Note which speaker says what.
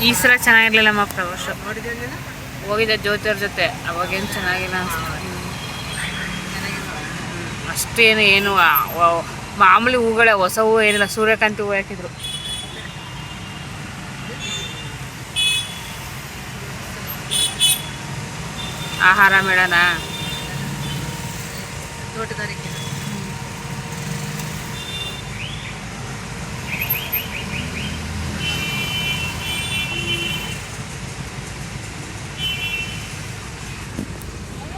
Speaker 1: ಈ ಸಲ ಚೆನ್ನಾಗಿರ್ಲಿಲ್ಲಮ್ಮ ಪ್ರವಾಸ. ಹೋಗಿದ್ದೆ ಜ್ಯೋತಿಯವ್ರ ಜೊತೆ, ಅವಾಗೇನು ಚೆನ್ನಾಗಿಲ್ಲ ಅನಿಸ್ತು. ಅಷ್ಟೇನು ಏನು ಮಾಮೂಲಿ ಹೂಗಳೇ, ಹೊಸ ಹೂವು ಏನಿಲ್ಲ, ಸೂರ್ಯಕಾಂತಿ ಹೂವು ಹಾಕಿದ್ರು. ಆಹಾರ ಮೇಳನಾ, ತೋಟಗಾರಿಕೆ